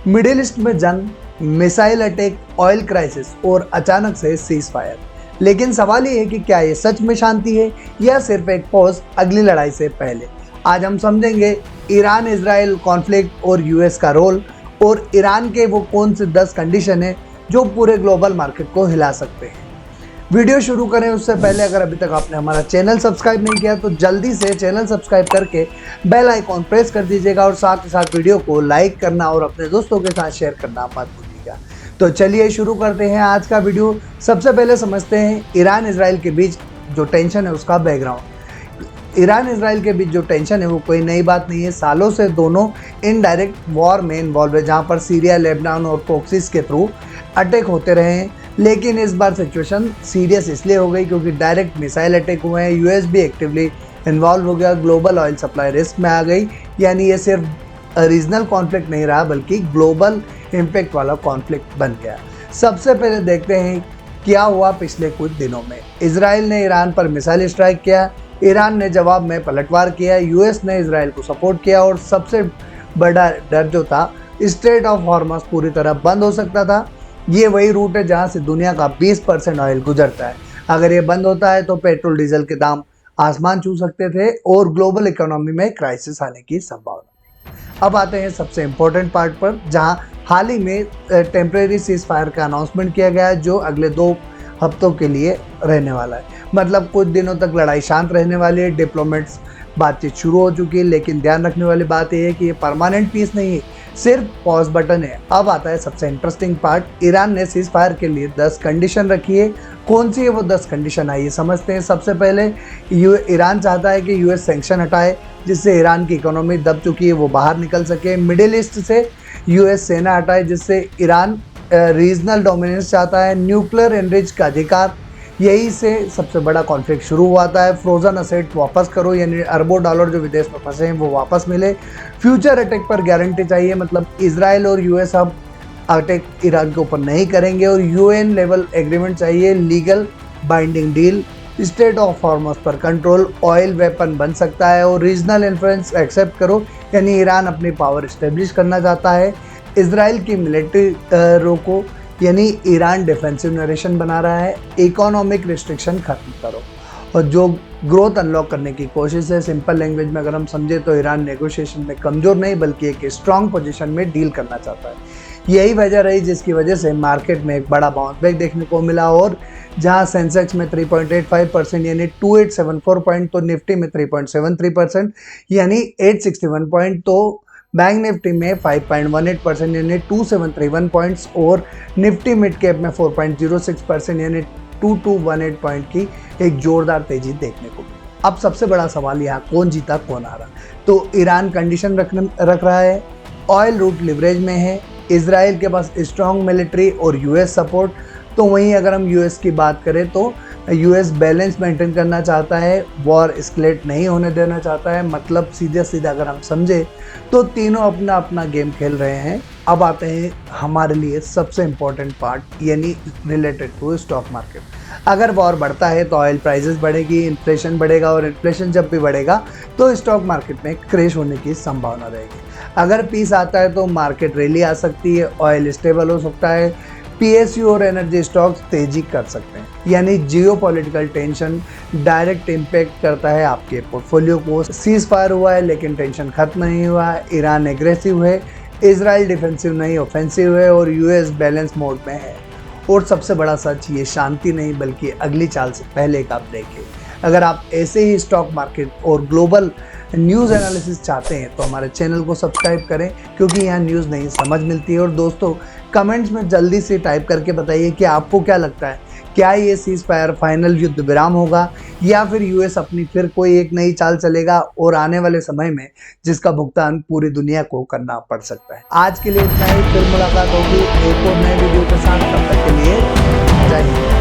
Middle east में जंग, missile attack, oil crisis और अचानक से सीज फायर। लेकिन सवाल ये है कि क्या ये सच में शांति है या सिर्फ एक पॉज अगली लड़ाई से पहले। आज हम समझेंगे ईरान इजराइल कॉन्फ्लिक्ट और यूएस का रोल, और ईरान के वो कौन से 10 कंडीशन है जो पूरे ग्लोबल मार्केट को हिला सकते हैं। वीडियो शुरू करें उससे पहले अगर अभी तक आपने हमारा चैनल सब्सक्राइब नहीं किया तो जल्दी से चैनल सब्सक्राइब करके बेल आइकॉन प्रेस कर दीजिएगा, और साथ ही साथ वीडियो को लाइक करना और अपने दोस्तों के साथ शेयर करना मत भूलिएगा। तो चलिए शुरू करते हैं आज का वीडियो। सबसे पहले समझते हैं ईरान इजराइल के बीच जो टेंशन है उसका बैकग्राउंड। ईरान इजराइल के बीच जो टेंशन है वो कोई नई बात नहीं है। सालों से दोनों इनडायरेक्ट वॉर में इन्वॉल्व है, जहाँ पर सीरिया, लेबनान और प्रॉक्सीज के थ्रू अटैक होते रहे हैं। लेकिन इस बार सिचुएशन सीरियस इसलिए हो गई क्योंकि डायरेक्ट मिसाइल अटैक हुए हैं, यूएस भी एक्टिवली इन्वॉल्व हो गया, ग्लोबल ऑयल सप्लाई रिस्क में आ गई। यानी ये सिर्फ रीजनल कॉन्फ्लिक्ट नहीं रहा बल्कि ग्लोबल इम्पैक्ट वाला कॉन्फ्लिक्ट बन गया। सबसे पहले देखते हैं क्या हुआ पिछले कुछ दिनों में। इजराइल ने ईरान पर मिसाइल स्ट्राइक किया, ईरान ने जवाब में पलटवार किया, यूएस ने इजराइल को सपोर्ट किया, और सबसे बड़ा डर जो था, स्ट्रेट ऑफ हॉर्मस पूरी तरह बंद हो सकता था। ये वही रूट है जहाँ से दुनिया का 20% ऑयल गुजरता है। अगर ये बंद होता है तो पेट्रोल डीजल के दाम आसमान छू सकते थे और ग्लोबल इकोनॉमी में क्राइसिस आने की संभावना। अब आते हैं सबसे इम्पोर्टेंट पार्ट पर, जहाँ हाल ही में टेम्परेरी सीज फायर का अनाउंसमेंट किया गया है जो अगले 2 हफ्तों के लिए रहने वाला है। मतलब कुछ दिनों तक लड़ाई शांत रहने वाली है। डिप्लोमेट्स बातचीत शुरू हो चुकी है, लेकिन ध्यान रखने वाली बात यह है कि ये परमानेंट पीस नहीं है, सिर्फ पॉज बटन है। अब आता है सबसे इंटरेस्टिंग पार्ट। ईरान ने सीज फायर के लिए 10 कंडीशन रखी है। कौन सी है वो 10 कंडीशन, आइए समझते हैं। सबसे पहले ईरान चाहता है कि यूएस सैंक्शन हटाए, जिससे ईरान की इकोनॉमी दब चुकी है वो बाहर निकल सके। मिडिल ईस्ट से यूएस सेना हटाए, जिससे ईरान रीजनल डोमिनेंस चाहता है। न्यूक्लियर एनरिच का अधिकार, यही से सबसे बड़ा कॉन्फ्लिक्ट शुरू हुआ था। फ्रोजन असेट वापस करो, यानी अरबों डॉलर जो विदेश में फंसे हैं वो वापस मिले। फ्यूचर अटैक पर गारंटी चाहिए, मतलब इजराइल और यूएस अब अटैक ईरान के ऊपर नहीं करेंगे। और यूएन लेवल एग्रीमेंट चाहिए, legal binding deal. State of Hormuz पर कंट्रोल, ऑयल वेपन बन सकता है। और रीजनल इन्फ्लुएंस एक्सेप्ट करो, यानी ईरान अपनी पावर इस्टेब्लिश करना चाहता है। इजराइल की मिलिट्री रोको, यानी ईरान डिफेंसिव नरेशन बना रहा है। इकोनॉमिक रिस्ट्रिक्शन खत्म करो, और जो ग्रोथ अनलॉक करने की कोशिश है। सिंपल लैंग्वेज में अगर हम समझे तो ईरान नेगोशिएशन में कमज़ोर नहीं बल्कि एक स्ट्रॉन्ग पोजीशन में डील करना चाहता है। यही वजह रही जिसकी वजह से मार्केट में एक बड़ा बाउंस बैक देखने को मिला, और जहां सेंसेक्स में 3.85% यानी 2874 पॉइंट, तो निफ्टी में 3.73% यानी 861 पॉइंट, तो बैंक निफ्टी में 5.18% यानी 2731 पॉइंट्स, और निफ्टी मिड कैप में 4.06% यानी 2218 पॉइंट की एक जोरदार तेजी देखने को मिली। अब सबसे बड़ा सवाल यहाँ कौन जीता कौन हारा। तो ईरान कंडीशन रख रहा है, ऑयल रूट लिवरेज में है, इजराइल के पास स्ट्रॉन्ग मिलिट्री और यूएस सपोर्ट। तो वहीं अगर हम यूएस की बात करें तो यूएस बैलेंस मेंटेन करना चाहता है, वॉर एस्केलेट नहीं होने देना चाहता है। मतलब सीधे सीधे अगर हम समझे तो तीनों अपना अपना गेम खेल रहे हैं। अब आते हैं हमारे लिए सबसे इम्पोर्टेंट पार्ट, यानी रिलेटेड टू स्टॉक मार्केट। अगर वॉर बढ़ता है तो ऑयल प्राइसेस बढ़ेगी, इन्फ्लेशन बढ़ेगा, और इन्फ्लेशन जब भी बढ़ेगा तो स्टॉक मार्केट में क्रैश होने की संभावना रहेगी। अगर पीस आता है तो मार्केट रैली आ सकती है, ऑयल स्टेबल हो सकता है, पीएसयू और एनर्जी स्टॉक्स तेजी कर सकते हैं। यानी जियोपॉलिटिकल टेंशन डायरेक्ट इम्पैक्ट करता है आपके पोर्टफोलियो को। सीज फायर हुआ है लेकिन टेंशन खत्म नहीं हुआ है। ईरान एग्रेसिव है, इजराइल डिफेंसिव नहीं ऑफेंसिव है, और यूएस बैलेंस मोड में है। और सबसे बड़ा सच, ये शांति नहीं बल्कि अगली चाल से पहले का ब्रेक है। अगर आप ऐसे ही स्टॉक मार्केट और ग्लोबल न्यूज़ एनालिसिस चाहते हैं तो हमारे चैनल को सब्सक्राइब करें, क्योंकि यहाँ न्यूज़ नहीं समझ मिलती है। और दोस्तों कमेंट्स में जल्दी से टाइप करके बताइए कि आपको क्या लगता है, क्या ये सीज फायर फाइनल युद्ध विराम होगा या फिर यूएस अपनी फिर कोई एक नई चाल चलेगा और आने वाले समय में जिसका भुगतान पूरी दुनिया को करना पड़ सकता है। आज के लिए इतना ही, फिर मुलाकात होगी एक और नए वीडियो के साथ। तब तक के लिए जय हिंद।